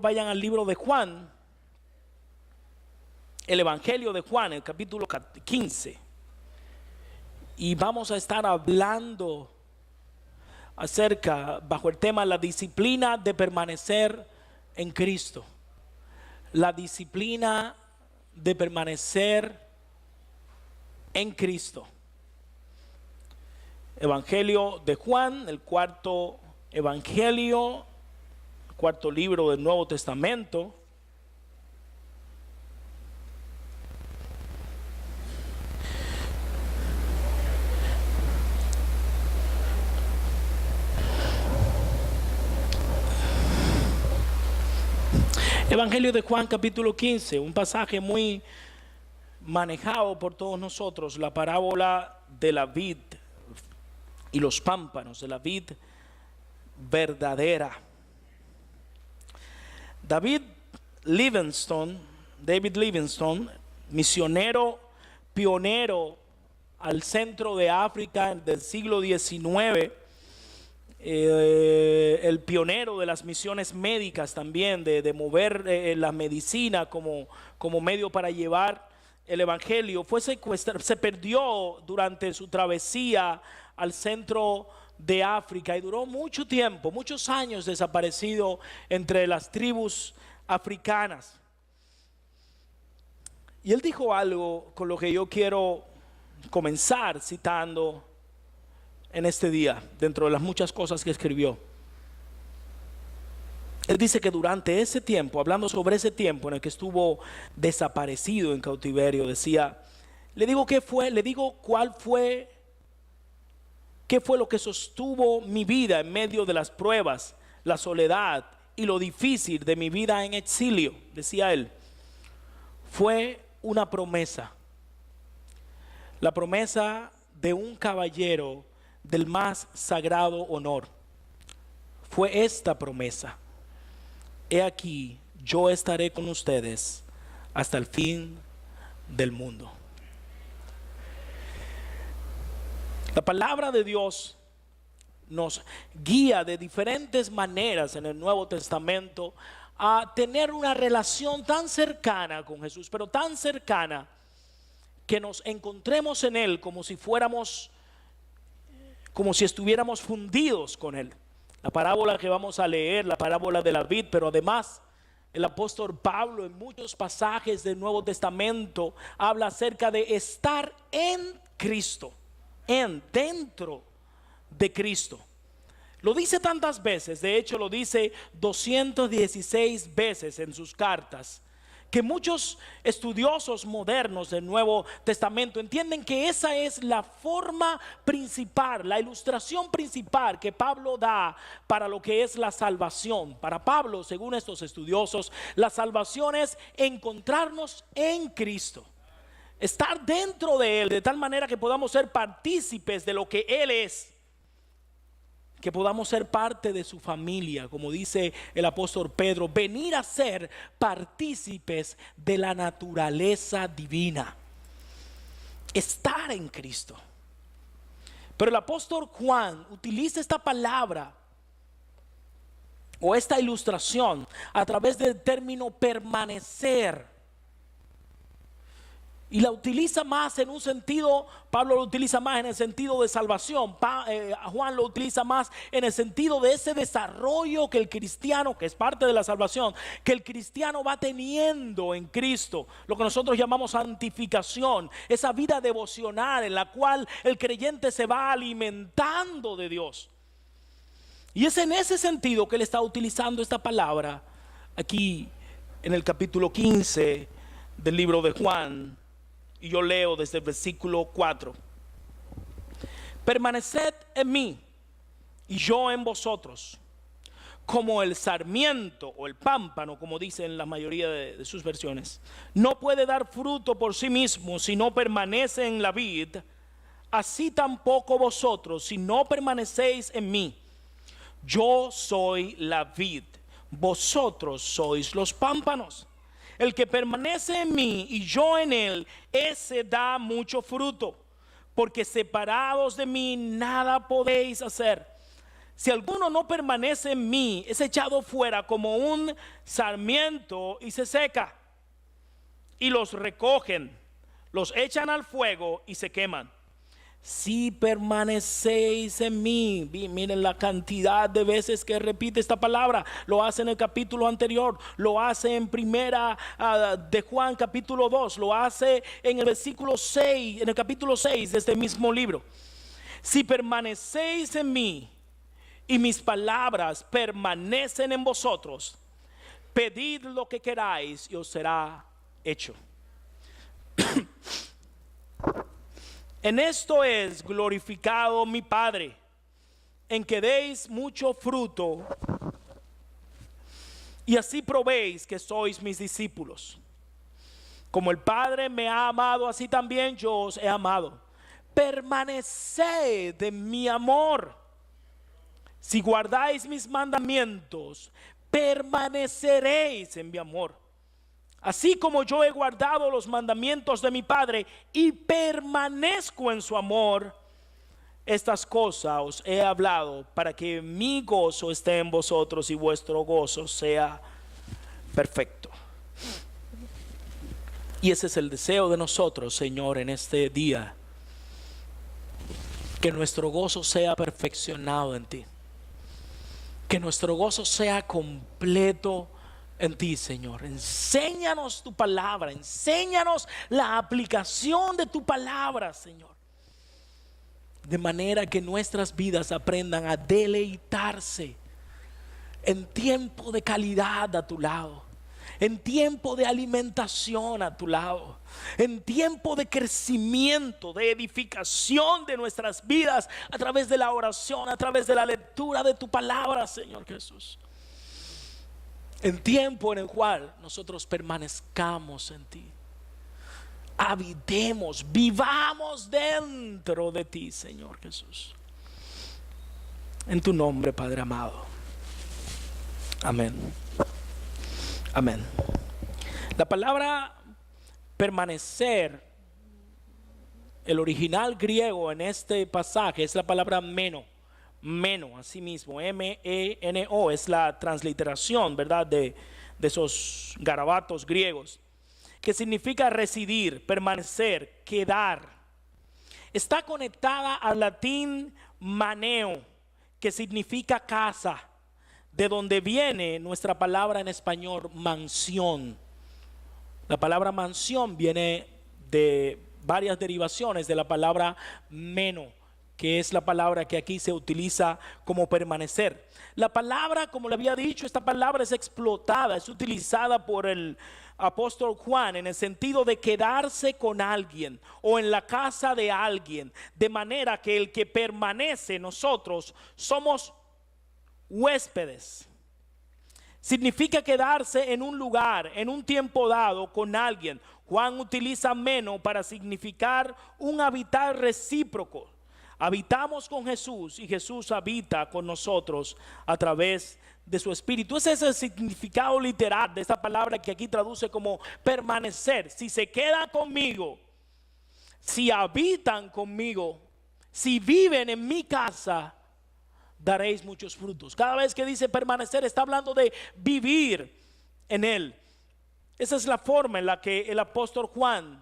vayan al libro de Juan, el Evangelio de Juan, el capítulo 15. Y vamos a estar hablando bajo el tema la disciplina de permanecer en Cristo. La disciplina de permanecer en Cristo. Evangelio de Juan, el cuarto evangelio, el cuarto libro del Nuevo Testamento. Evangelio de Juan capítulo 15, un pasaje muy manejado por todos nosotros, la parábola de la vid y los pámpanos, de la vid verdadera. David Livingstone, misionero pionero al centro de África del siglo XIX, el pionero de las misiones médicas también, de mover la medicina como medio para llevar el evangelio, fue secuestrado, se perdió durante su travesía al centro de África y duró mucho tiempo, muchos años desaparecido entre las tribus africanas. Y él dijo algo con lo que yo quiero comenzar citando en este día, dentro de las muchas cosas que escribió. Él dice que durante ese tiempo, hablando sobre ese tiempo en el que estuvo desaparecido en cautiverio, decía, qué fue lo que sostuvo mi vida en medio de las pruebas, la soledad y lo difícil de mi vida en exilio. Decía él, fue una promesa, la promesa de un caballero del más sagrado honor. Fue esta promesa: he aquí, yo estaré con ustedes hasta el fin del mundo. La palabra de Dios nos guía de diferentes maneras en el Nuevo Testamento a tener una relación tan cercana con Jesús, pero tan cercana que nos encontremos en Él como si estuviéramos fundidos con Él. La parábola que vamos a leer, la parábola de la vid, pero además el apóstol Pablo en muchos pasajes del Nuevo Testamento habla acerca de estar en Cristo, dentro de Cristo. Lo dice tantas veces, de hecho lo dice 216 veces en sus cartas, que muchos estudiosos modernos del Nuevo Testamento entienden que esa es la forma principal, la ilustración principal que Pablo da para lo que es la salvación. Para Pablo, según estos estudiosos, la salvación es encontrarnos en Cristo, estar dentro de Él, de tal manera que podamos ser partícipes de lo que Él es, que podamos ser parte de su familia, como dice el apóstol Pedro, venir a ser partícipes de la naturaleza divina, estar en Cristo. Pero el apóstol Juan utiliza esta palabra o esta ilustración a través del término permanecer. Y la utiliza más en un sentido, Pablo lo utiliza más en el sentido de salvación, Juan lo utiliza más en el sentido de ese desarrollo que el cristiano, que es parte de la salvación, que el cristiano va teniendo en Cristo, lo que nosotros llamamos santificación, esa vida devocional en la cual el creyente se va alimentando de Dios. Y es en ese sentido que él está utilizando esta palabra aquí en el capítulo 15 del libro de Juan. Y yo leo desde el versículo 4. Permaneced en mí y yo en vosotros, como el sarmiento o el pámpano, como dice en la mayoría de sus versiones, no puede dar fruto por sí mismo si no permanece en la vid, así tampoco vosotros si no permanecéis en mí. Yo soy la vid, vosotros sois los pámpanos. El que permanece en mí y yo en él, ese da mucho fruto, porque separados de mí nada podéis hacer. Si alguno no permanece en mí, es echado fuera como un sarmiento y se seca. Y los recogen, los echan al fuego y se queman. Si permanecéis en mí, miren la cantidad de veces que repite esta palabra. Lo hace en el capítulo anterior, lo hace en primera de Juan capítulo 2, lo hace en el versículo 6, en el capítulo 6 de este mismo libro. Si permanecéis en mí y mis palabras permanecen en vosotros, pedid lo que queráis y os será hecho. En esto es glorificado mi Padre, en que deis mucho fruto y así probéis que sois mis discípulos. Como el Padre me ha amado, así también yo os he amado. Permaneced en mi amor. Si guardáis mis mandamientos, permaneceréis en mi amor. Así como yo he guardado los mandamientos de mi Padre y permanezco en su amor, estas cosas os he hablado para que mi gozo esté en vosotros y vuestro gozo sea perfecto. Y ese es el deseo de nosotros, Señor, en este día. Que nuestro gozo sea perfeccionado en ti. Que nuestro gozo sea completo en ti, Señor. Enséñanos tu palabra, enséñanos la aplicación de tu palabra, Señor, de manera que nuestras vidas aprendan a deleitarse en tiempo de calidad a tu lado, en tiempo de alimentación a tu lado, en tiempo de crecimiento, de edificación de nuestras vidas a través de la oración, a través de la lectura de tu palabra, Señor Jesús. En tiempo en el cual nosotros permanezcamos en ti, habitemos, vivamos dentro de ti, Señor Jesús. En tu nombre, Padre amado. Amén. Amén. La palabra permanecer, el original griego en este pasaje es la palabra meno. Meno, así mismo, M-E-N-O, es la transliteración, ¿verdad? De esos garabatos griegos, que significa residir, permanecer, quedar. Está conectada al latín maneo, que significa casa, de donde viene nuestra palabra en español mansión. La palabra mansión viene de varias derivaciones de la palabra meno, que es la palabra que aquí se utiliza como permanecer. La palabra, como le había dicho, esta palabra es explotada, es utilizada por el apóstol Juan en el sentido de quedarse con alguien o en la casa de alguien, de manera que el que permanece, nosotros somos huéspedes. Significa quedarse en un lugar, en un tiempo dado con alguien. Juan utiliza meno para significar un habitar recíproco. Habitamos con Jesús y Jesús habita con nosotros a través de su Espíritu. Ese es el significado literal de esta palabra que aquí traduce como permanecer. Si se quedan conmigo, si habitan conmigo, si viven en mi casa, daréis muchos frutos. Cada vez que dice permanecer, está hablando de vivir en Él. Esa es la forma en la que el apóstol Juan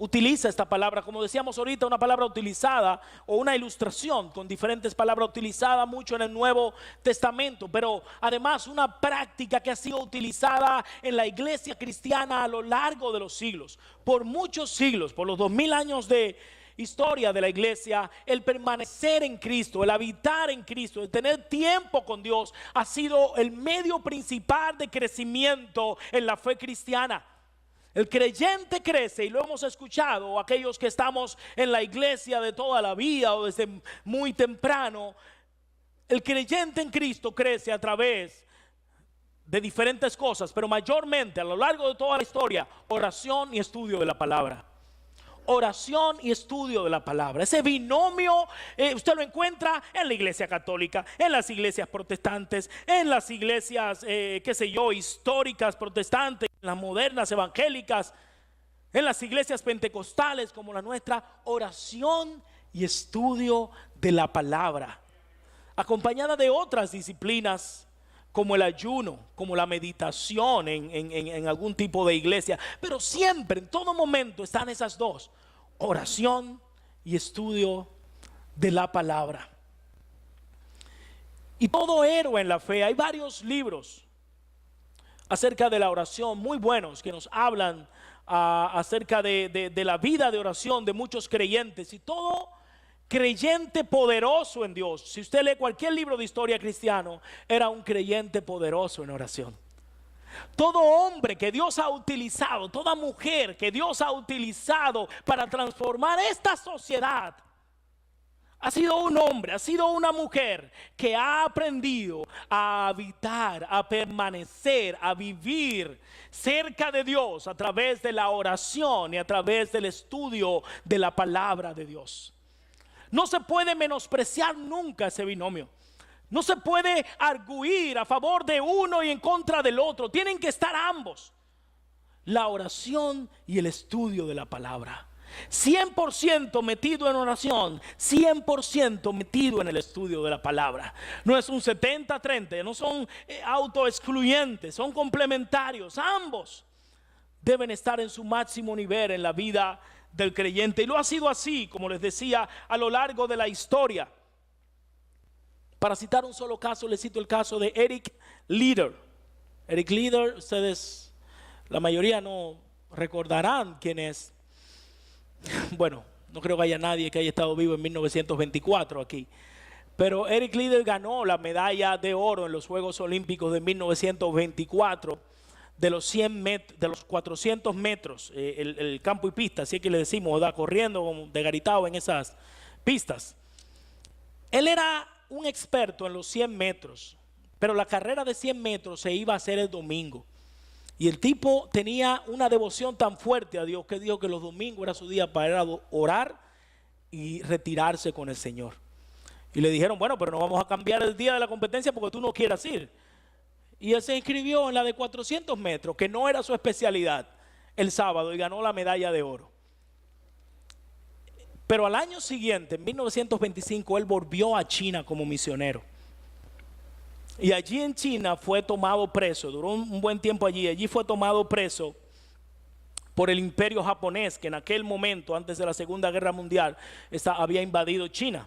utiliza esta palabra, como decíamos ahorita, una palabra utilizada o una ilustración con diferentes palabras utilizadas mucho en el Nuevo Testamento, pero además una práctica que ha sido utilizada en la iglesia cristiana a lo largo de los siglos, por muchos siglos, por los 2000 años de historia de la iglesia. El permanecer en Cristo, el habitar en Cristo, el tener tiempo con Dios ha sido el medio principal de crecimiento en la fe cristiana. El creyente crece, y lo hemos escuchado, aquellos que estamos en la iglesia de toda la vida o desde muy temprano. El creyente en Cristo crece a través de diferentes cosas, pero mayormente a lo largo de toda la historia, oración y estudio de la palabra. Oración y estudio de la palabra. Ese binomio usted lo encuentra en la iglesia católica, en las iglesias protestantes, en las iglesias históricas protestantes, en las modernas evangélicas, en las iglesias pentecostales como la nuestra. Oración y estudio de la palabra acompañada de otras disciplinas como el ayuno, como la meditación en algún tipo de iglesia. Pero siempre, en todo momento, están esas dos: oración y estudio de la palabra. Y todo héroe en la fe, hay varios libros acerca de la oración muy buenos que nos hablan acerca de la vida de oración de muchos creyentes. Y todo creyente poderoso en Dios, si usted lee cualquier libro de historia cristiano, era un creyente poderoso en oración. Todo hombre que Dios ha utilizado, toda mujer que Dios ha utilizado para transformar esta sociedad, ha sido un hombre, ha sido una mujer que ha aprendido a habitar, a permanecer, a vivir cerca de Dios a través de la oración y a través del estudio de la palabra de Dios. No se puede menospreciar nunca ese binomio. No se puede arguir a favor de uno y en contra del otro. Tienen que estar ambos: la oración y el estudio de la palabra. 100% metido en oración, 100% metido en el estudio de la palabra. No es un 70-30, no son autoexcluyentes, son complementarios. Ambos deben estar en su máximo nivel en la vida del creyente. Y lo ha sido así, como les decía, a lo largo de la historia. Para citar un solo caso, les cito el caso de Eric Lieder. Eric Lieder, ustedes, la mayoría no recordarán quién es. Bueno, no creo que haya nadie que haya estado vivo en 1924 aquí. Pero Eric Lieder ganó la medalla de oro en los Juegos Olímpicos de 1924 de los 100 metros, de los 400 metros, el campo y pista, así que le decimos, ¿verdad? Corriendo de garitao en esas pistas. Él era un experto en los 100 metros, pero la carrera de 100 metros se iba a hacer el domingo. Y el tipo tenía una devoción tan fuerte a Dios que dijo que los domingos era su día para ir a orar y retirarse con el Señor. Y le dijeron, bueno, pero no vamos a cambiar el día de la competencia porque tú no quieras ir. Y él se inscribió en la de 400 metros, que no era su especialidad, el sábado, y ganó la medalla de oro. Pero al año siguiente, en 1925, él volvió a China como misionero. Y allí en China fue tomado preso, duró un buen tiempo allí. Allí fue tomado preso por el imperio japonés, que en aquel momento, antes de la Segunda Guerra Mundial, había invadido China.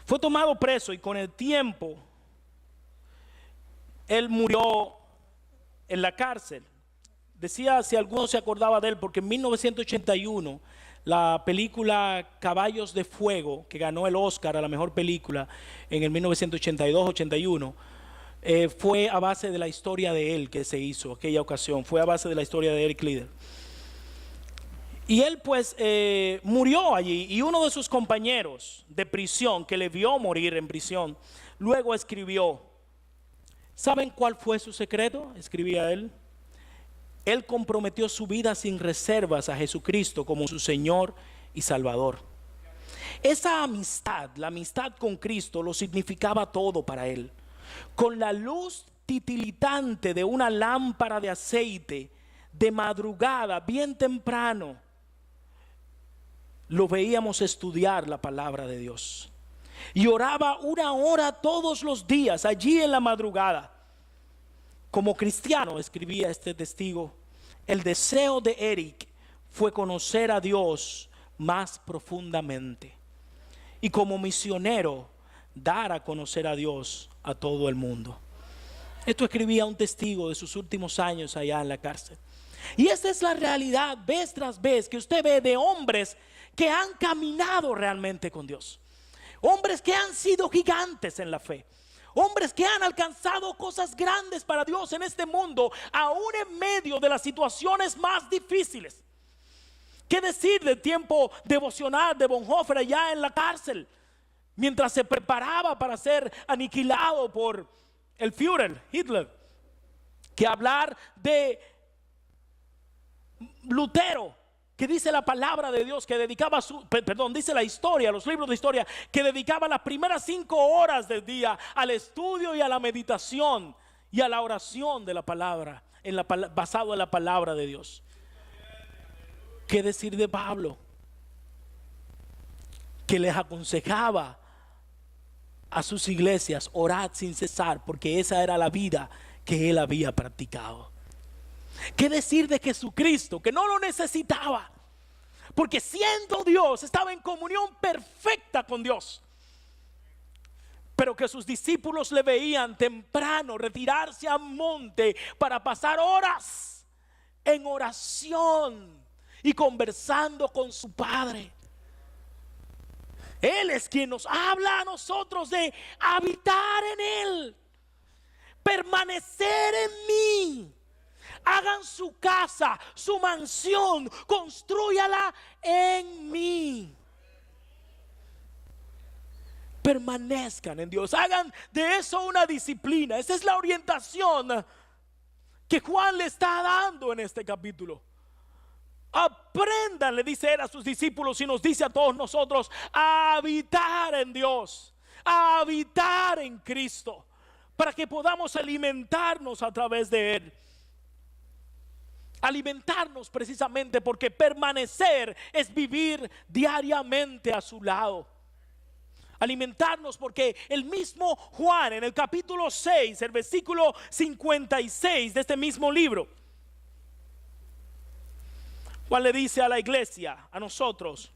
Fue tomado preso y con el tiempo él murió en la cárcel. Decía, si alguno se acordaba de él, porque en 1981 la película Caballos de Fuego, que ganó el Oscar a la mejor película en el 1982-81, fue a base de la historia de él que se hizo aquella ocasión. Fue a base de la historia de Eric Lieder. Y él pues murió allí, y uno de sus compañeros de prisión que le vio morir en prisión, luego escribió, ¿saben cuál fue su secreto? Escribía él. Él comprometió su vida sin reservas a Jesucristo como su Señor y Salvador. Esa amistad, la amistad con Cristo, lo significaba todo para él. Con la luz titilitante de una lámpara de aceite, de madrugada, bien temprano, lo veíamos estudiar la palabra de Dios. Y oraba 1 hora todos los días, allí en la madrugada. Como cristiano, escribía este testigo, el deseo de Eric fue conocer a Dios más profundamente. Y como misionero, dar a conocer a Dios a todo el mundo. Esto escribía un testigo de sus últimos años allá en la cárcel. Y esta es la realidad, vez tras vez, que usted ve de hombres que han caminado realmente con Dios. Hombres que han sido gigantes en la fe. Hombres que han alcanzado cosas grandes para Dios en este mundo, aún en medio de las situaciones más difíciles. ¿Qué decir del tiempo devocional de Bonhoeffer allá en la cárcel, mientras se preparaba para ser aniquilado por el Führer, Hitler? Que hablar de Lutero, que dice la palabra de Dios, que dedicaba dice la historia, los libros de historia, que dedicaba las primeras 5 horas del día al estudio y a la meditación y a la oración de la palabra, basado en la palabra de Dios. ¿Qué decir de Pablo? Que les aconsejaba a sus iglesias: orad sin cesar, porque esa era la vida que él había practicado. ¿Qué decir de Jesucristo, que no lo necesitaba? Porque siendo Dios, estaba en comunión perfecta con Dios. Pero que sus discípulos le veían temprano retirarse al monte para pasar horas en oración y conversando con su Padre. Él es quien nos habla a nosotros de habitar en Él, permanecer en mí. Hagan su casa, su mansión, constrúyala en mí. Permanezcan en Dios, hagan de eso una disciplina. Esa es la orientación que Juan le está dando en este capítulo. Aprendan, le dice él a sus discípulos y nos dice a todos nosotros, a habitar en Dios, a habitar en Cristo, para que podamos alimentarnos a través de Él. Alimentarnos precisamente porque permanecer es vivir diariamente a su lado. Alimentarnos porque el mismo Juan en el capítulo 6, el versículo 56 de este mismo libro, Juan le dice a la iglesia, a nosotros,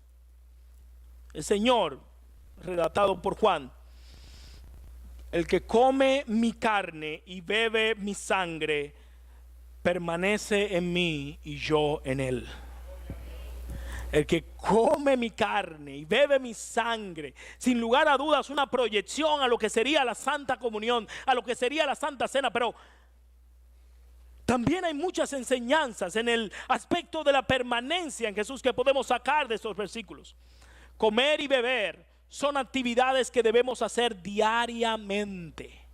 el Señor, relatado por Juan: el que come mi carne y bebe mi sangre, permanece en mí y yo en él. El que come mi carne y bebe mi sangre, sin lugar a dudas una proyección a lo que sería la Santa Comunión, a lo que sería la Santa Cena. Pero también hay muchas enseñanzas en el aspecto de la permanencia en Jesús que podemos sacar de estos versículos. Comer y beber son actividades que debemos hacer diariamente.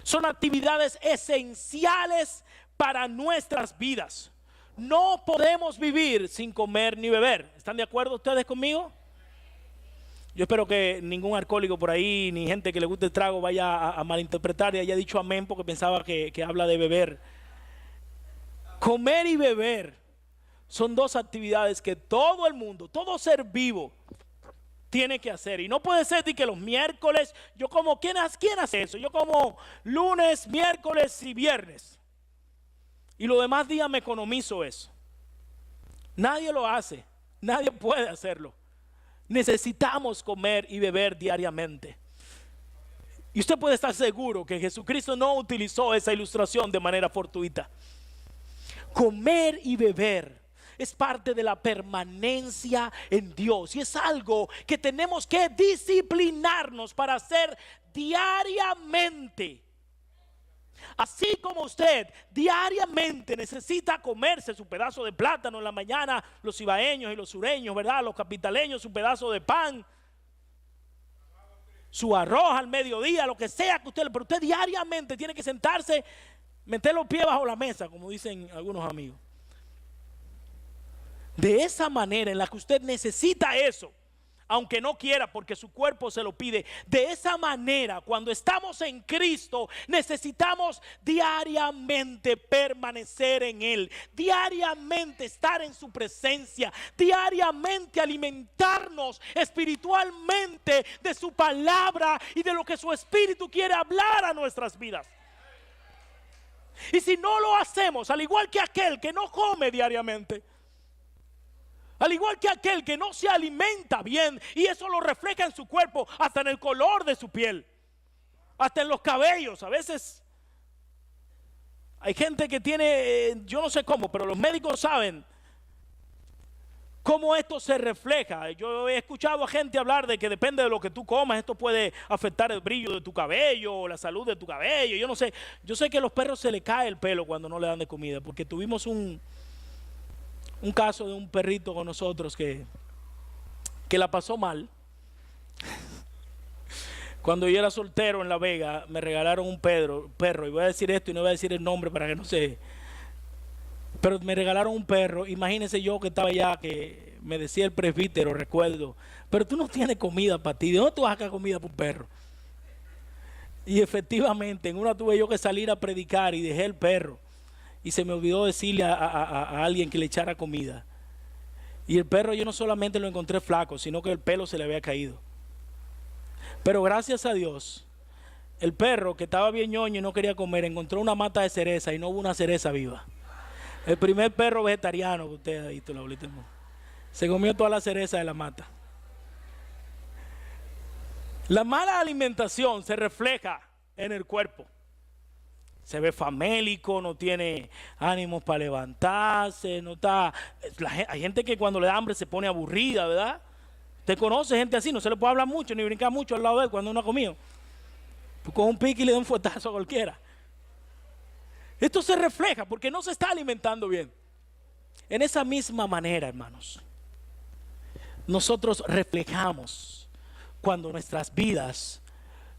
Son actividades esenciales para nuestras vidas. No podemos vivir sin comer ni beber. ¿Están de acuerdo ustedes conmigo? Yo espero que ningún alcohólico por ahí, ni gente que le guste el trago, vaya a malinterpretar y haya dicho amén porque pensaba que habla de beber. Comer y beber son dos actividades que todo el mundo, todo ser vivo tiene que hacer. Y no puede ser de que los miércoles, yo como, ¿quién hace eso? Yo como lunes, miércoles y viernes. Y los demás días me economizo eso. Nadie lo hace, nadie puede hacerlo. Necesitamos comer y beber diariamente. Y usted puede estar seguro que Jesucristo no utilizó esa ilustración de manera fortuita. Comer y beber es parte de la permanencia en Dios. Y es algo que tenemos que disciplinarnos para hacer diariamente. Así como usted diariamente necesita comerse su pedazo de plátano en la mañana, los ibaeños y los sureños, ¿verdad? Los capitaleños, su pedazo de pan, su arroz al mediodía, lo que sea que usted, pero usted diariamente tiene que sentarse, meter los pies bajo la mesa, como dicen algunos amigos. De esa manera en la que usted necesita eso, aunque no quiera porque su cuerpo se lo pide, de esa manera cuando estamos en Cristo necesitamos diariamente permanecer en Él, diariamente estar en su presencia, diariamente alimentarnos espiritualmente de su palabra y de lo que su Espíritu quiere hablar a nuestras vidas. Y si no lo hacemos, al igual que aquel que no come diariamente, al igual que aquel que no se alimenta bien, y eso lo refleja en su cuerpo, hasta en el color de su piel, hasta en los cabellos. A veces hay gente que tiene, yo no sé cómo, pero los médicos saben cómo esto se refleja. Yo he escuchado a gente hablar de que depende de lo que tú comas, esto puede afectar el brillo de tu cabello o la salud de tu cabello. Yo no sé, yo sé que a los perros se les cae el pelo cuando no le dan de comida, porque tuvimos un caso de un perrito con nosotros que la pasó mal. Cuando yo era soltero en La Vega, me regalaron un perro, y voy a decir esto y no voy a decir el nombre para que no se... Pero me regalaron un perro. Imagínense yo que estaba allá, que me decía el presbítero, recuerdo, pero tú no tienes comida para ti, ¿de dónde tú vas a sacar comida para un perro? Y efectivamente, en una tuve yo que salir a predicar y dejé el perro. Y se me olvidó decirle a alguien que le echara comida. Y el perro yo no solamente lo encontré flaco, sino que el pelo se le había caído. Pero gracias a Dios, el perro que estaba bien ñoño y no quería comer, encontró una mata de cereza y no hubo una cereza viva. El primer perro vegetariano que usted ha visto, la bolita del mundo, se comió toda la cereza de la mata. La mala alimentación se refleja en el cuerpo. Se ve famélico, no tiene ánimos para levantarse, no está. Hay gente que cuando le da hambre se pone aburrida, ¿verdad? Usted conoce gente así, no se le puede hablar mucho ni brincar mucho al lado de él cuando uno ha comido. Pues con un pique y le da un fuetazo a cualquiera. Esto se refleja porque no se está alimentando bien. En esa misma manera, hermanos, nosotros reflejamos cuando nuestras vidas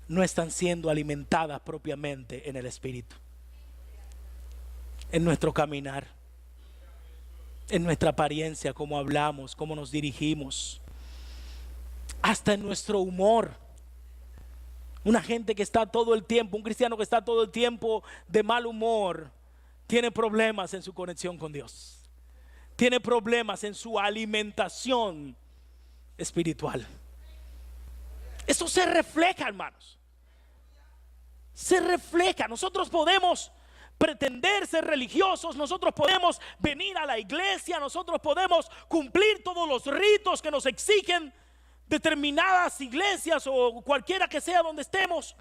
no están siendo alimentadas propiamente en el Espíritu, en nuestro caminar, en nuestra apariencia, cómo hablamos, cómo nos dirigimos, hasta en nuestro humor. Una gente que está todo el tiempo, un cristiano que está todo el tiempo de mal humor, tiene problemas en su conexión con Dios, tiene problemas en su alimentación espiritual. Eso se refleja, hermanos. Se refleja. Nosotros podemos pretender ser religiosos, nosotros podemos venir a la iglesia, nosotros podemos cumplir todos los ritos que nos exigen determinadas iglesias o cualquiera que sea donde estemos.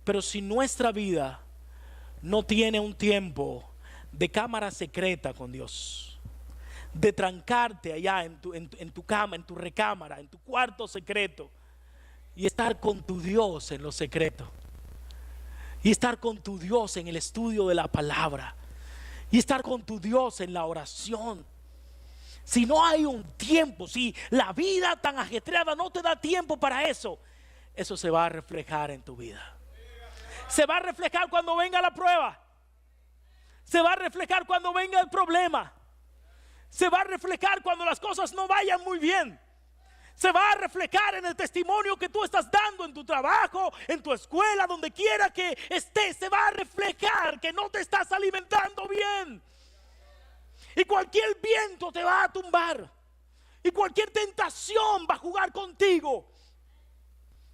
Pero si nuestra vida no tiene un tiempo de cámara secreta con Dios, de trancarte allá en tu cama, en tu recámara, en tu cuarto secreto, y estar con tu Dios en lo secreto, y estar con tu Dios en el estudio de la palabra, y estar con tu Dios en la oración. Si no hay un tiempo, si la vida tan ajetreada no te da tiempo para eso, eso se va a reflejar en tu vida. Se va a reflejar cuando venga la prueba, se va a reflejar cuando venga el problema, se va a reflejar cuando las cosas no vayan muy bien, se va a reflejar en el testimonio que tú estás dando en tu trabajo, en tu escuela, donde quiera que estés. Se va a reflejar que no te estás alimentando bien, y cualquier viento te va a tumbar, y cualquier tentación va a jugar contigo,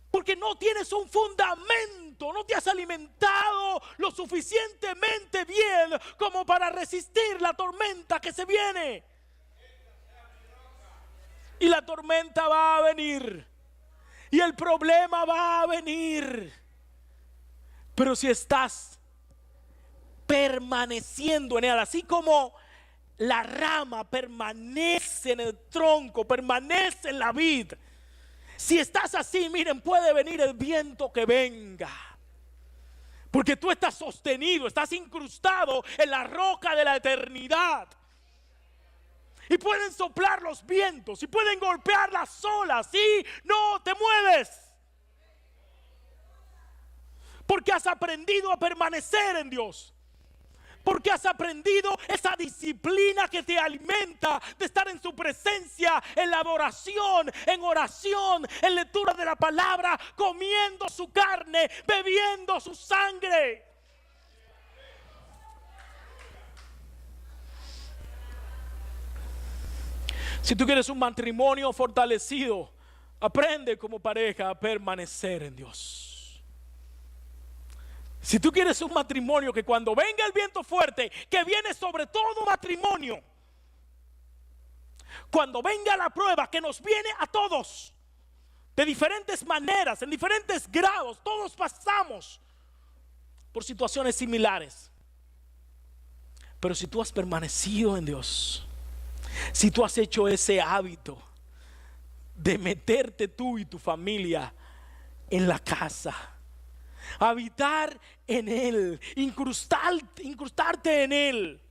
porque no tienes un fundamento, no te has alimentado lo suficientemente bien como para resistir la tormenta que se viene. Y la tormenta va a venir, y el problema va a venir, pero si estás permaneciendo en él, así como la rama permanece en el tronco, permanece en la vid, si estás así, miren, puede venir el viento que venga, porque tú estás sostenido, estás incrustado en la roca de la eternidad. Y pueden soplar los vientos, y pueden golpear las olas, y no te mueves, porque has aprendido a permanecer en Dios, porque has aprendido esa disciplina que te alimenta de estar en su presencia, en la adoración, en oración, en lectura de la palabra, comiendo su carne, bebiendo su sangre. Si tú quieres un matrimonio fortalecido, aprende como pareja a permanecer en Dios. Si tú quieres un matrimonio que cuando venga el viento fuerte, que viene sobre todo matrimonio, cuando venga la prueba que nos viene a todos, de diferentes maneras, en diferentes grados, todos pasamos por situaciones similares. Pero si tú has permanecido en Dios, si tú has hecho ese hábito de meterte tú y tu familia en la casa, habitar en Él, incrustarte en Él,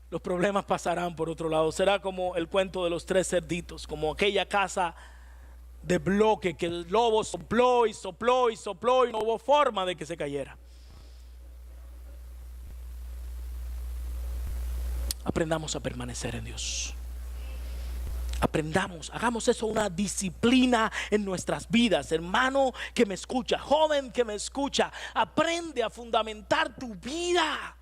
los problemas pasarán por otro lado. Será como el cuento de los 3 cerditos, como aquella casa de bloque que el lobo sopló y sopló y sopló y no hubo forma de que se cayera. Aprendamos a permanecer en Dios. Aprendamos, hagamos eso una disciplina en nuestras vidas. Hermano que me escucha, joven que me escucha, aprende a fundamentar tu vida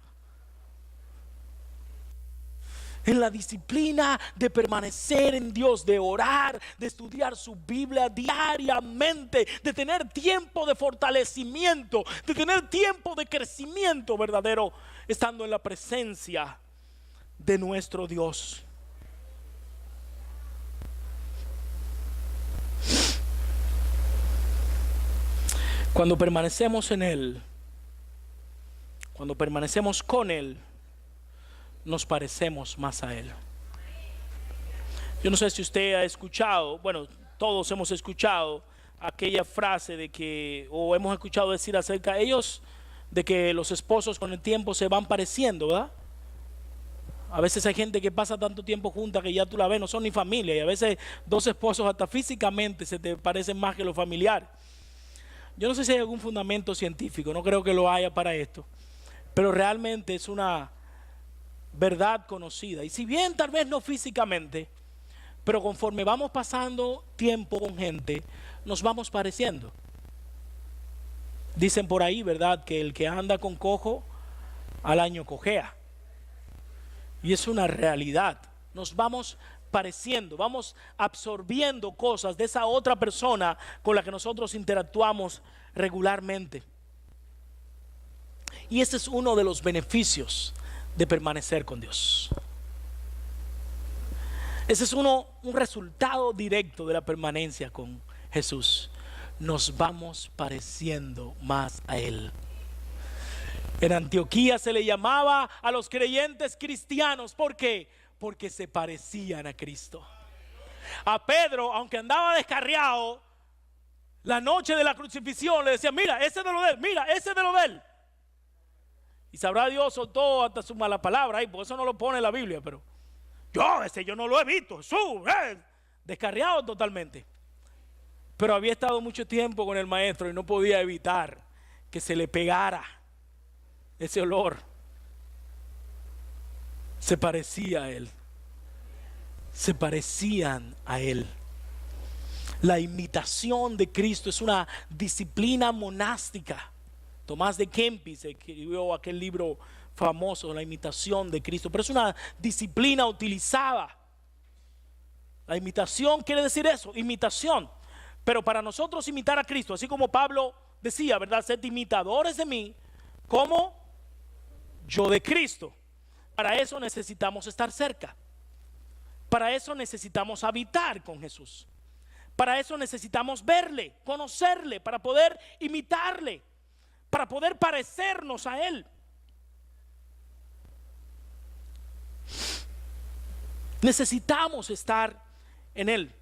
en la disciplina de permanecer en Dios, de orar, de estudiar su Biblia diariamente, de tener tiempo de fortalecimiento, de tener tiempo de crecimiento verdadero, estando en la presencia de nuestro Dios. Cuando permanecemos en Él, cuando permanecemos con Él, nos parecemos más a Él. Yo no sé si usted ha escuchado, bueno, todos hemos escuchado aquella frase de que, o hemos escuchado decir acerca de ellos, de que los esposos con el tiempo se van pareciendo, ¿verdad? A veces hay gente que pasa tanto tiempo junta que ya tú la ves, no son ni familia, y a veces dos esposos hasta físicamente se te parecen más que los familiares. Yo no sé si hay algún fundamento científico, no creo que lo haya para esto, pero realmente es una verdad conocida. Y si bien tal vez no físicamente, pero conforme vamos pasando tiempo con gente, nos vamos pareciendo. Dicen por ahí, ¿verdad?, que el que anda con cojo al año cojea. Y es una realidad. Nos vamos pareciendo, vamos absorbiendo cosas de esa otra persona con la que nosotros interactuamos regularmente. Y ese es uno de los beneficios de permanecer con Dios. Ese es un resultado directo de la permanencia con Jesús. Nos vamos pareciendo más a Él. En Antioquía se le llamaba a los creyentes cristianos. ¿Por qué? Porque se parecían a Cristo. A Pedro, aunque andaba descarriado, la noche de la crucifixión le decía: mira, ese de lo de él, mira, ese de lo de él. Y sabrá Dios, soltó hasta su mala palabra ahí, por eso no lo pone en la Biblia, pero yo no lo he visto, Jesús, descarriado totalmente. Pero había estado mucho tiempo con el maestro y no podía evitar que se le pegara ese olor. Se parecía a él. Se parecían a él. La imitación de Cristo es una disciplina monástica. Tomás de Kempis escribió aquel libro famoso, La imitación de Cristo, pero es una disciplina utilizada. La imitación quiere decir eso, imitación. Pero para nosotros imitar a Cristo, así como Pablo decía, ¿verdad?, sed imitadores de mí, como yo de Cristo. Para eso necesitamos estar cerca. Para eso necesitamos habitar con Jesús. Para eso necesitamos verle, conocerle, para poder imitarle, para poder parecernos a Él. Necesitamos estar en Él.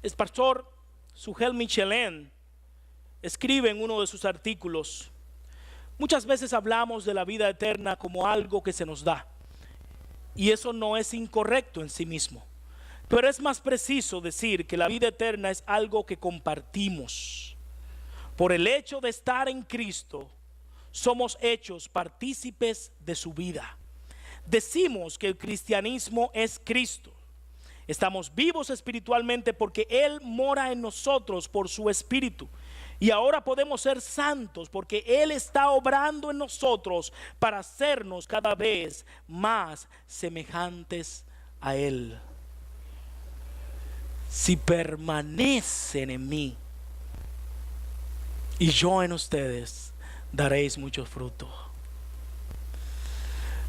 El pastor Sugel Michelin escribe en uno de sus artículos: muchas veces hablamos de la vida eterna como algo que se nos da, y eso no es incorrecto en sí mismo, pero es más preciso decir que la vida eterna es algo que compartimos. Por el hecho de estar en Cristo, somos hechos partícipes de su vida. Decimos que el cristianismo es Cristo. Estamos vivos espiritualmente porque Él mora en nosotros por su Espíritu. Y ahora podemos ser santos porque Él está obrando en nosotros para hacernos cada vez más semejantes a Él. Si permanecen en mí y yo en ustedes, daréis mucho fruto.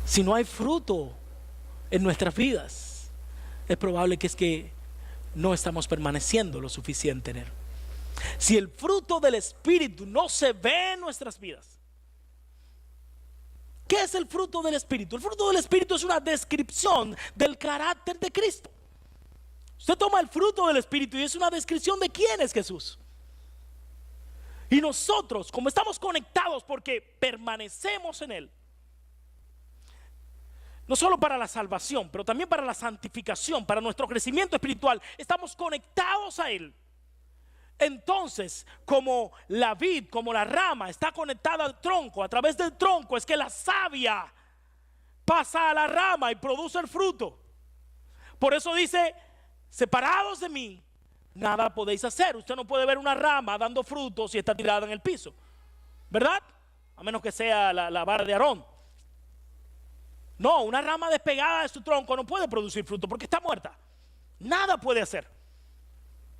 Si no hay fruto en nuestras vidas, es probable que es que no estamos permaneciendo lo suficiente en Él. Si el fruto del Espíritu no se ve en nuestras vidas, ¿qué es el fruto del Espíritu? El fruto del Espíritu es una descripción del carácter de Cristo. Usted toma el fruto del Espíritu y es una descripción de quién es Jesús. Y nosotros, como estamos conectados porque permanecemos en Él, no solo para la salvación, pero también para la santificación, para nuestro crecimiento espiritual, estamos conectados a Él. Entonces, como la vid, como la rama está conectada al tronco, a través del tronco es que la savia pasa a la rama y produce el fruto. Por eso dice: separados de mí, nada podéis hacer. Usted no puede ver una rama dando frutos si está tirada en el piso, ¿verdad? A menos que sea la vara de Aarón. No, una rama despegada de su tronco no puede producir fruto porque está muerta. Nada puede hacer.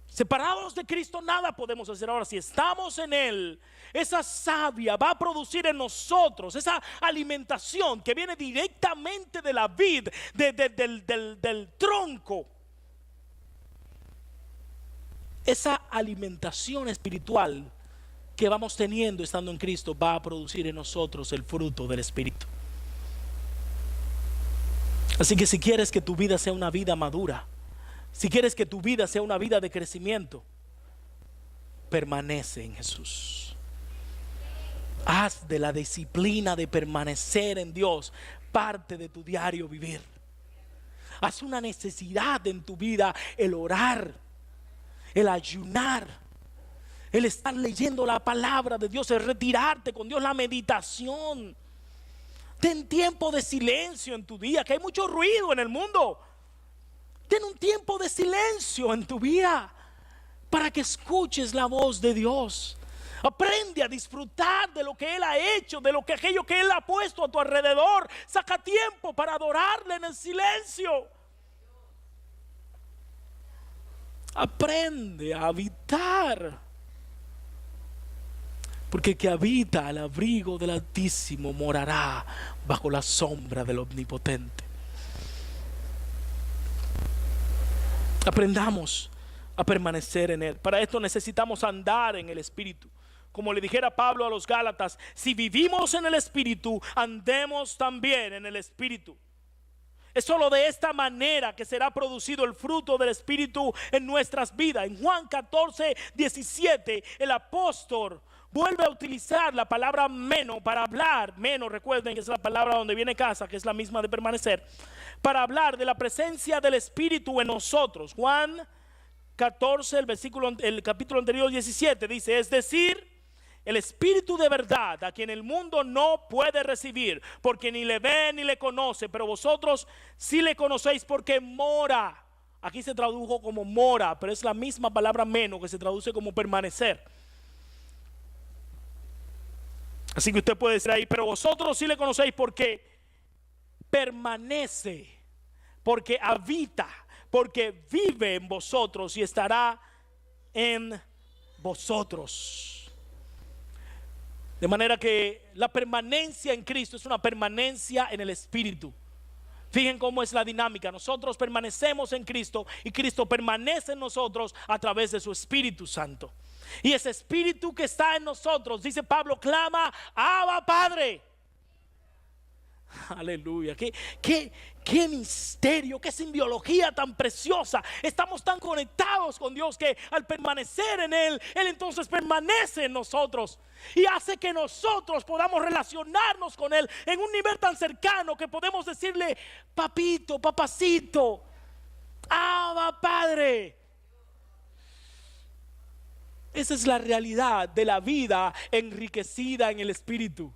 Separados de Cristo nada podemos hacer. Ahora, si estamos en Él, esa savia va a producir en nosotros esa alimentación que viene directamente de la vid, del tronco. Esa alimentación espiritual que vamos teniendo estando en Cristo va a producir en nosotros el fruto del Espíritu. Así que si quieres que tu vida sea una vida madura, si quieres que tu vida sea una vida de crecimiento, permanece en Jesús. Haz de la disciplina de permanecer en Dios parte de tu diario vivir. Haz una necesidad en tu vida el orar, el ayunar, el estar leyendo la palabra de Dios, el retirarte con Dios, la meditación. Ten tiempo de silencio en tu día, que hay mucho ruido en el mundo. Ten un tiempo de silencio en tu vida para que escuches la voz de Dios. Aprende a disfrutar de lo que Él ha hecho, de lo que aquello que Él ha puesto a tu alrededor. Saca tiempo para adorarle en el silencio. Aprende a habitar, porque el que habita al abrigo del Altísimo morará bajo la sombra del Omnipotente. Aprendamos a permanecer en Él. Para esto necesitamos andar en el Espíritu. Como le dijera Pablo a los Gálatas, si vivimos en el Espíritu, andemos también en el Espíritu. Es solo de esta manera que será producido el fruto del Espíritu en nuestras vidas. En Juan 14:17, el apóstol vuelve a utilizar la palabra meno para hablar. Meno, recuerden que es la palabra donde viene casa, que es la misma de permanecer. Para hablar de la presencia del Espíritu en nosotros. Juan 14, el capítulo anterior 17 dice, es decir, el Espíritu de verdad, a quien el mundo no puede recibir, porque ni le ve ni le conoce, pero vosotros sí le conocéis porque mora. Aquí se tradujo como mora, pero es la misma palabra meno que se traduce como permanecer. Así que usted puede decir ahí, pero vosotros sí le conocéis porque permanece, porque habita, porque vive en vosotros y estará en vosotros. De manera que la permanencia en Cristo es una permanencia en el Espíritu. Fíjense cómo es la dinámica. Nosotros permanecemos en Cristo y Cristo permanece en nosotros a través de su Espíritu Santo. Y ese Espíritu que está en nosotros, dice Pablo, clama, Abba Padre. Aleluya, qué misterio, qué simbiología tan preciosa. Estamos tan conectados con Dios que al permanecer en Él, Él entonces permanece en nosotros y hace que nosotros podamos relacionarnos con Él en un nivel tan cercano que podemos decirle, papito, papacito, Abba Padre. Esa es la realidad de la vida enriquecida en el Espíritu.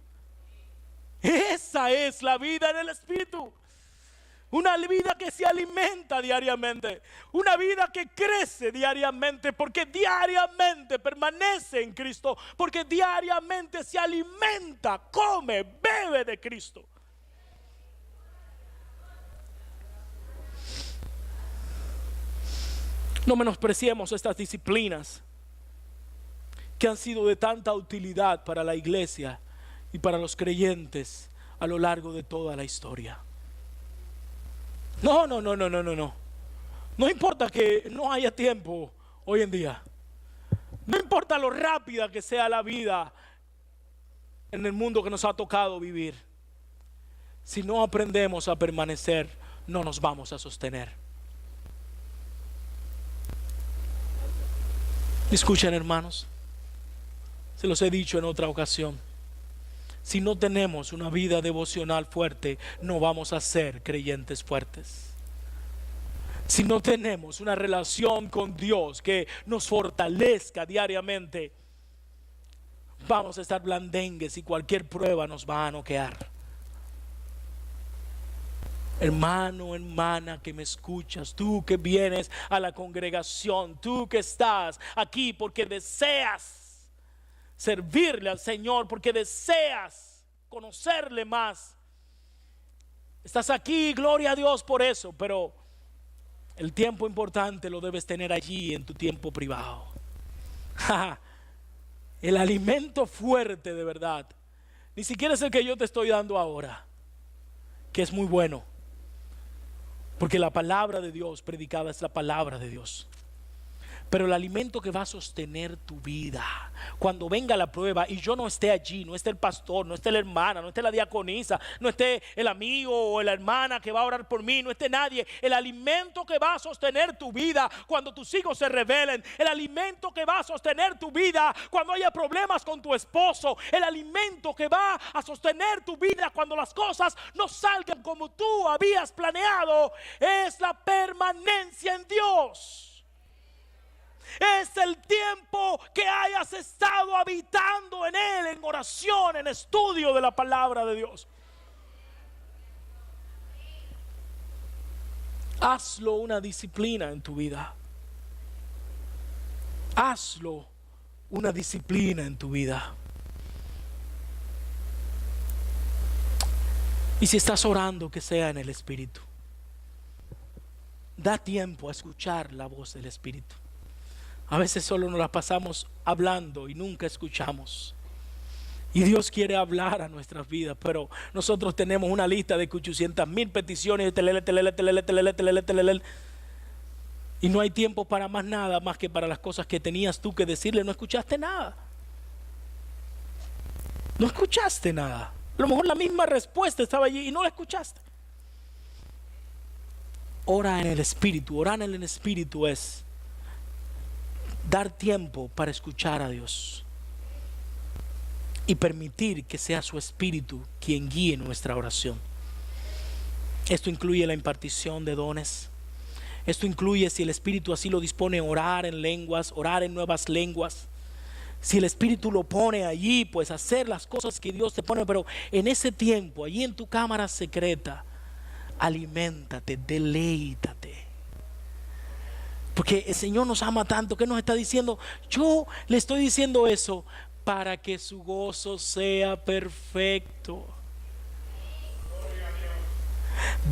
Esa es la vida en el Espíritu. Una vida que se alimenta diariamente. Una vida que crece diariamente. Porque diariamente permanece en Cristo. Porque diariamente se alimenta, come, bebe de Cristo. No menospreciemos estas disciplinas que han sido de tanta utilidad para la iglesia y para los creyentes a lo largo de toda la historia. No. No importa que no haya tiempo hoy en día. No importa lo rápida que sea la vida en el mundo que nos ha tocado vivir. Si no aprendemos a permanecer, no nos vamos a sostener. Escuchen, hermanos, se los he dicho en otra ocasión. Si no tenemos una vida devocional fuerte, no vamos a ser creyentes fuertes. Si no tenemos una relación con Dios que nos fortalezca diariamente, vamos a estar blandengues y cualquier prueba nos va a noquear. Hermano, hermana que me escuchas, tú que vienes a la congregación, tú que estás aquí porque deseas servirle al Señor, porque deseas conocerle más, Estás aquí, gloria a Dios por eso, pero el tiempo importante lo debes tener allí en tu tiempo privado. El alimento fuerte de verdad, ni siquiera es el que yo te estoy dando ahora, que es muy bueno, porque la palabra de Dios predicada es la palabra de Dios. Pero el alimento que va a sostener tu vida cuando venga la prueba y yo no esté allí, no esté el pastor, no esté la hermana, no esté la diaconisa, no esté el amigo o la hermana que va a orar por mí, no esté nadie. El alimento que va a sostener tu vida cuando tus hijos se rebelen, el alimento que va a sostener tu vida cuando haya problemas con tu esposo, el alimento que va a sostener tu vida cuando las cosas no salgan como tú habías planeado, es la permanencia en Dios. Es el tiempo que hayas estado habitando en Él, en oración, en estudio de la palabra de Dios. Hazlo una disciplina en tu vida. Hazlo una disciplina en tu vida. Y si estás orando, que sea en el Espíritu. Da tiempo a escuchar la voz del Espíritu. A veces solo nos la pasamos hablando y nunca escuchamos. Y Dios quiere hablar a nuestras vidas, pero nosotros tenemos una lista de 800,000 peticiones, y no hay tiempo para más nada más que para las cosas que tenías tú que decirle. No escuchaste nada. No escuchaste nada. A lo mejor la misma respuesta estaba allí y no la escuchaste. Ora en el Espíritu. Orar en el Espíritu es dar tiempo para escuchar a Dios y permitir que sea su Espíritu quien guíe nuestra oración. Esto incluye la impartición de dones. Esto incluye, si el Espíritu así lo dispone, orar en lenguas, orar en nuevas lenguas. Si el Espíritu lo pone allí, pues hacer las cosas que Dios te pone. Pero en ese tiempo, allí en tu cámara secreta, aliméntate, deleítate. Porque el Señor nos ama tanto que nos está diciendo, yo le estoy diciendo eso para que su gozo sea perfecto.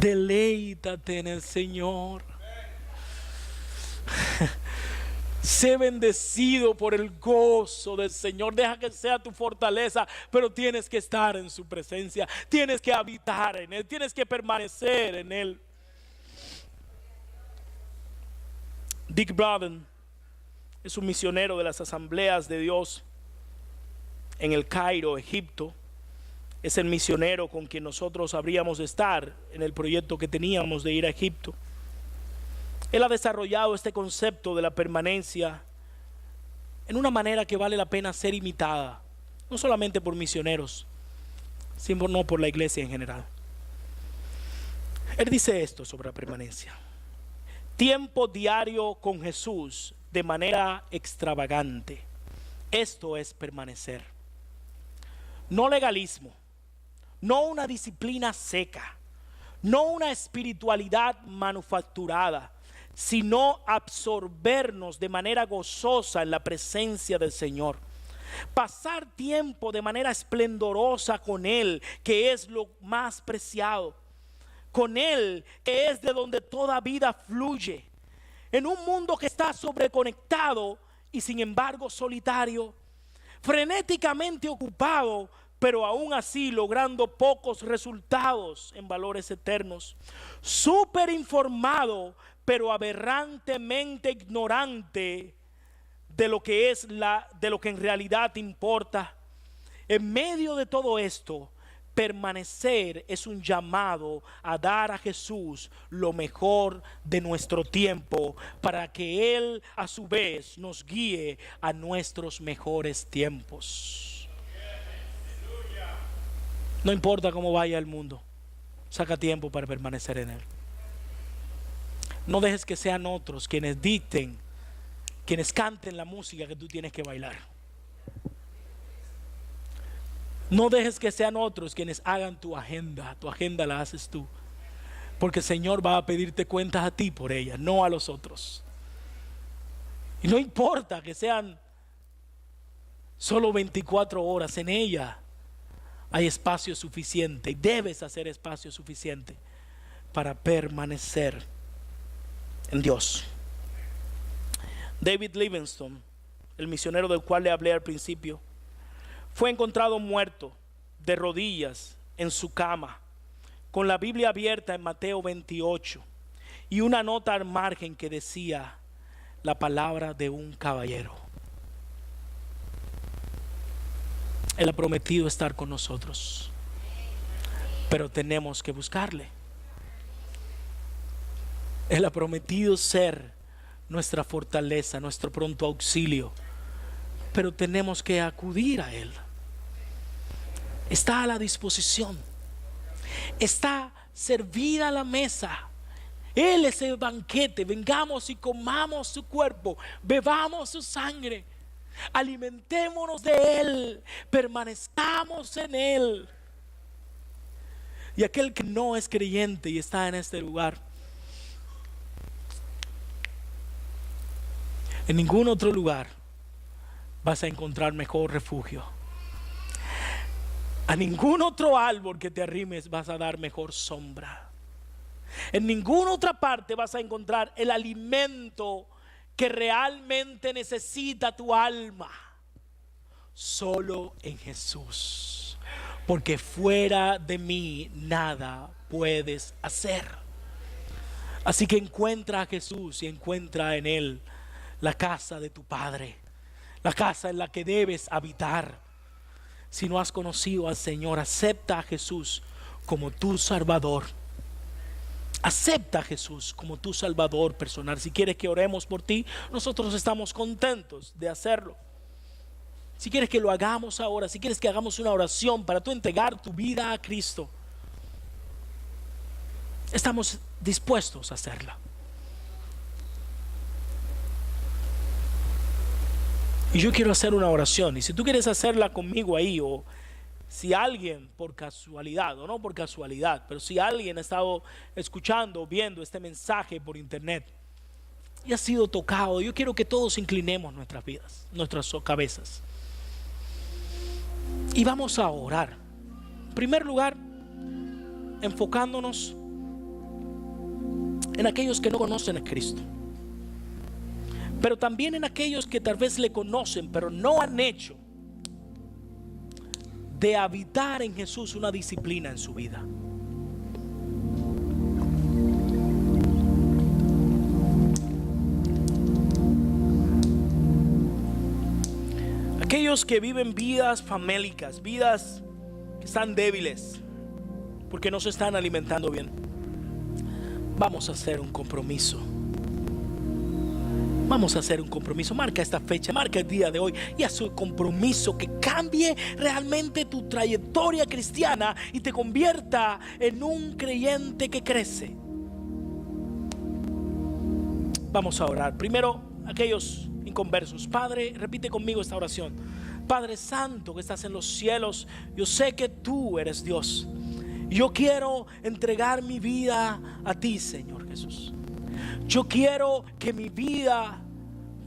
Deleítate en el Señor. Sé bendecido por el gozo del Señor. Deja que sea tu fortaleza, pero tienes que estar en su presencia. Tienes que habitar en Él. Tienes que permanecer en Él. Dick Braden es un misionero de las Asambleas de Dios en el Cairo, Egipto. Es el misionero con quien nosotros habríamos de estar en el proyecto que teníamos de ir a Egipto. Él ha desarrollado este concepto de la permanencia en una manera que vale la pena ser imitada, no solamente por misioneros, sino por la iglesia en general. Él dice esto sobre la permanencia: tiempo diario con Jesús de manera extravagante. Esto es permanecer. No legalismo, no una disciplina seca, no una espiritualidad manufacturada, sino absorbernos de manera gozosa en la presencia del Señor. Pasar tiempo de manera esplendorosa con Él, que es lo más preciado. Con Él, que es de donde toda vida fluye. En un mundo que está sobreconectado y sin embargo solitario, frenéticamente ocupado, pero aún así logrando pocos resultados en valores eternos. Súper informado, pero aberrantemente ignorante de lo que es de lo que en realidad importa. En medio de todo esto, permanecer es un llamado a dar a Jesús lo mejor de nuestro tiempo, para que Él a su vez nos guíe a nuestros mejores tiempos. No importa cómo vaya el mundo, saca tiempo para permanecer en Él. No dejes que sean otros quienes dicten, quienes canten la música que tú tienes que bailar. No dejes que sean otros quienes hagan tu agenda la haces tú. Porque el Señor va a pedirte cuentas a ti por ella, no a los otros. Y no importa que sean solo 24 horas en ella. hay espacio suficiente y debes hacer espacio suficiente para permanecer en Dios. David Livingstone, el misionero del cual le hablé al principio, fue encontrado muerto de rodillas en su cama, con la Biblia abierta en Mateo 28 y una nota al margen que decía: la palabra de un caballero. Él ha prometido estar con nosotros, pero tenemos que buscarle. Él ha prometido ser nuestra fortaleza, nuestro pronto auxilio, pero tenemos que acudir a Él. Está a la disposición, está servida la mesa. Él es el banquete. Vengamos y comamos su cuerpo, bebamos su sangre, alimentémonos de Él, permanezcamos en Él. Y aquel que no es creyente y está en este lugar, en ningún otro lugar vas a encontrar mejor refugio. A ningún otro árbol que te arrimes vas a dar mejor sombra. En ninguna otra parte vas a encontrar el alimento que realmente necesita tu alma. Solo en Jesús. Porque fuera de mí nada puedes hacer. Así que encuentra a Jesús y encuentra en Él la casa de tu Padre, la casa en la que debes habitar. Si no has conocido al Señor, acepta a Jesús como tu Salvador. Acepta a Jesús como tu Salvador personal. Si quieres que oremos por ti, nosotros estamos contentos de hacerlo. Si quieres que lo hagamos ahora, si quieres que hagamos una oración para tú entregar tu vida a Cristo, estamos dispuestos a hacerla. Y yo quiero hacer una oración, y si tú quieres hacerla conmigo ahí, o si alguien por casualidad, o no por casualidad, pero si alguien ha estado escuchando o viendo este mensaje por internet y ha sido tocado, yo quiero que todos inclinemos nuestras vidas, nuestras cabezas, y vamos a orar. En primer lugar, enfocándonos en aquellos que no conocen a Cristo, pero también en aquellos que tal vez le conocen, pero no han hecho de habitar en Jesús una disciplina en su vida. Aquellos que viven vidas famélicas, vidas que están débiles porque no se están alimentando bien. Vamos a hacer un compromiso. Vamos a hacer un compromiso. Marca esta fecha, marca el día de hoy y haz un compromiso que cambie realmente tu trayectoria cristiana y te convierta en un creyente que crece. Vamos a orar. Primero, aquellos inconversos. Padre, repite conmigo esta oración. Padre Santo que estás en los cielos, yo sé que tú eres Dios. Yo quiero entregar mi vida a ti, Señor Jesús. Yo quiero que mi vida,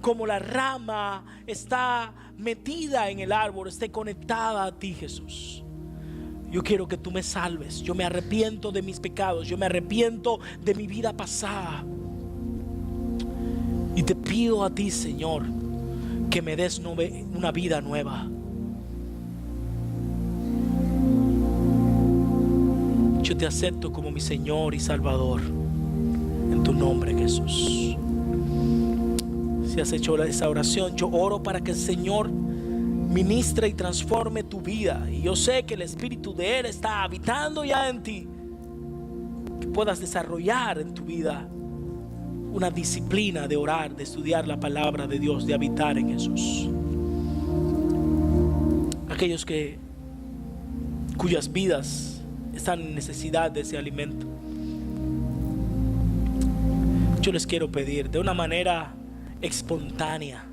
como la rama está metida en el árbol, esté conectada a ti, Jesús. Yo quiero que tú me salves. Yo me arrepiento de mis pecados. Yo me arrepiento de mi vida pasada. Y te pido a ti, Señor, que me des una vida nueva. Yo te acepto como mi Señor y Salvador. En tu nombre, Jesús. Si has hecho esa oración, yo oro para que el Señor ministre y transforme tu vida. Y yo sé que el Espíritu de Él está habitando ya en ti. Que puedas desarrollar en tu vida una disciplina de orar, de estudiar la palabra de Dios, de habitar en Jesús. Aquellos cuyas vidas están en necesidad de ese alimento, yo les quiero pedir de una manera espontánea.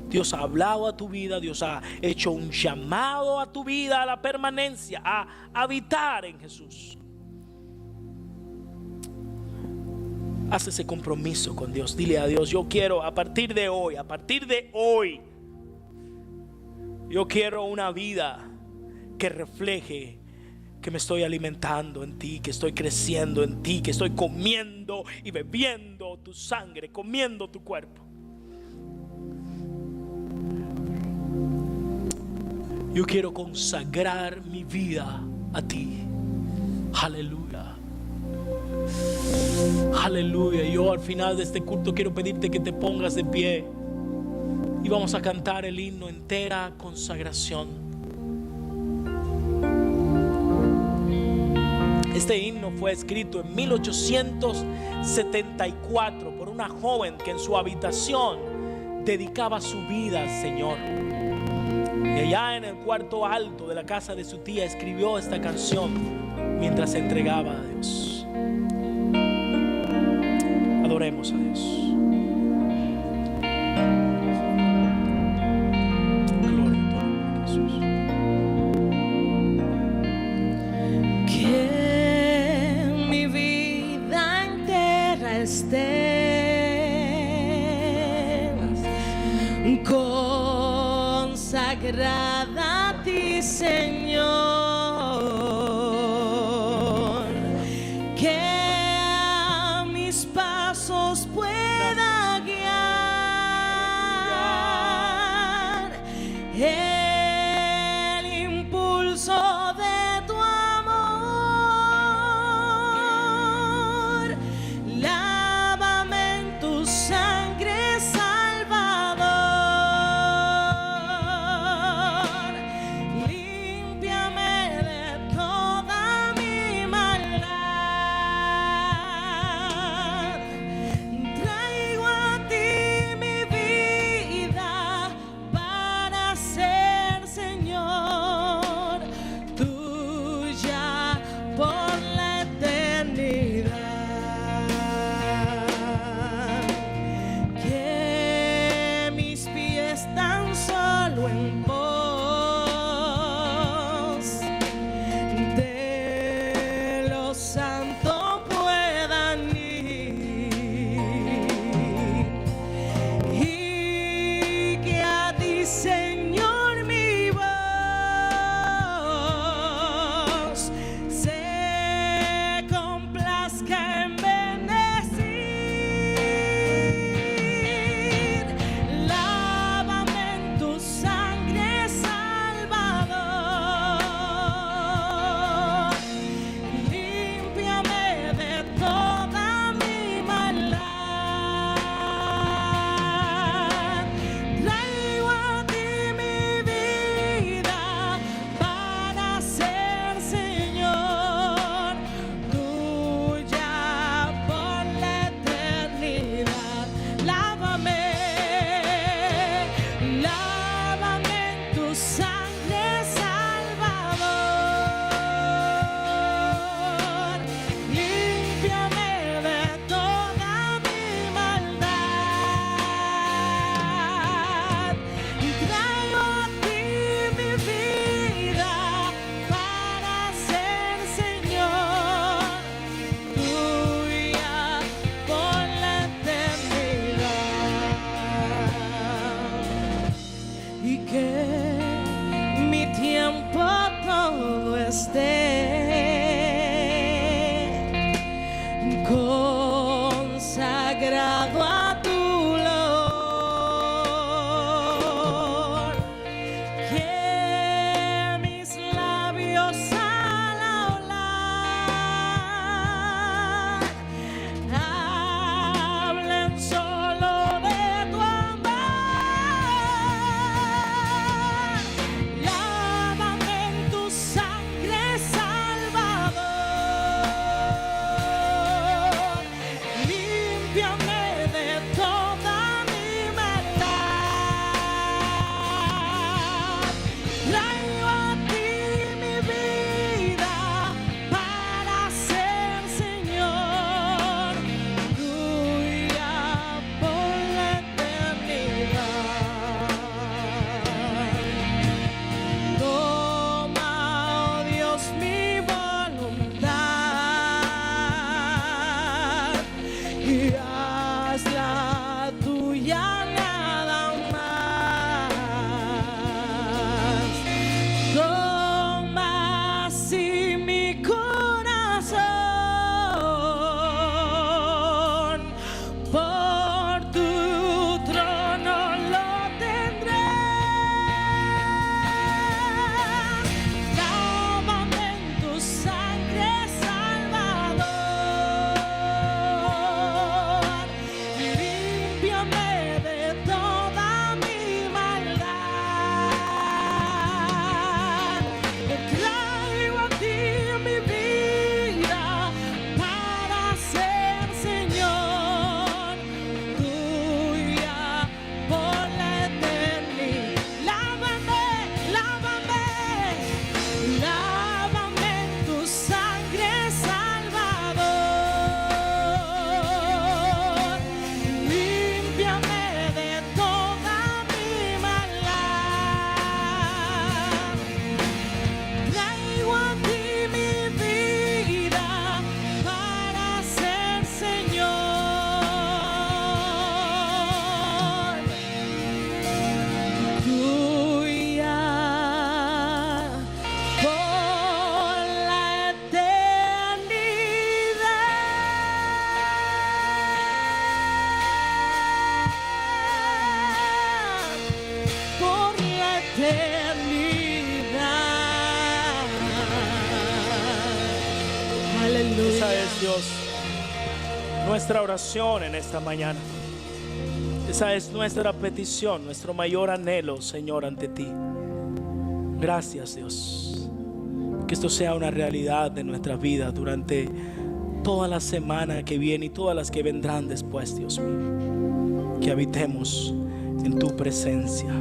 Dios ha hablado a tu vida, Dios ha hecho un llamado a tu vida, a la permanencia, a habitar en Jesús. Haz ese compromiso con Dios. Dile a Dios: yo quiero a partir de hoy, yo quiero una vida que refleje que me estoy alimentando en ti, que estoy creciendo en ti, que estoy comiendo y bebiendo tu sangre, comiendo tu cuerpo. Yo quiero consagrar mi vida a ti. Aleluya. Aleluya. Yo al final de este culto quiero pedirte que te pongas de pie y vamos a cantar el himno Entera Consagración. Este himno fue escrito en 1874 por una joven que en su habitación dedicaba su vida al Señor. Y allá en el cuarto alto de la casa de su tía escribió esta canción mientras se entregaba a Dios. Adoremos a Dios. Gloria a tu nombre, Jesús. Que mi vida entera esté consagrada a ti, Señor, que a mis pasos pueda guiar el impulso de tu amor. Lávame en tu sangre, Salvador. Límpiame de toda mi maldad. Traigo a ti mi vida para ser, Señor, tuya por la eternidad. Que mis pies tan solo en pos de los santos puedan ir, y que a ti, Señor, mi voz se complazca en bendecir. Lávame en tu sangre, Salvador. Límpiame de toda mi maldad. Traigo a ti mi vida para ser, Señor, tuya por la eternidad. Lávame, lávame en tu sangre, Salvador. Límpiame de toda mi maldad. Traigo a ti mi vida para ser, Señor, tuya por la eternidad. Y que mi tiempo todo esté consagrado a tu olor. Que mis labios al hablar hablen solo de tu amor. Lávame en tu sangre, Salvador. Límpiame de eternidad. Aleluya. Esa es, Dios, nuestra oración en esta mañana. Esa es nuestra petición, nuestro mayor anhelo, Señor, ante ti. Gracias, Dios, que esto sea una realidad de nuestra vida durante toda la semana que viene y todas las que vendrán después, Dios mío. Que habitemos en tu presencia.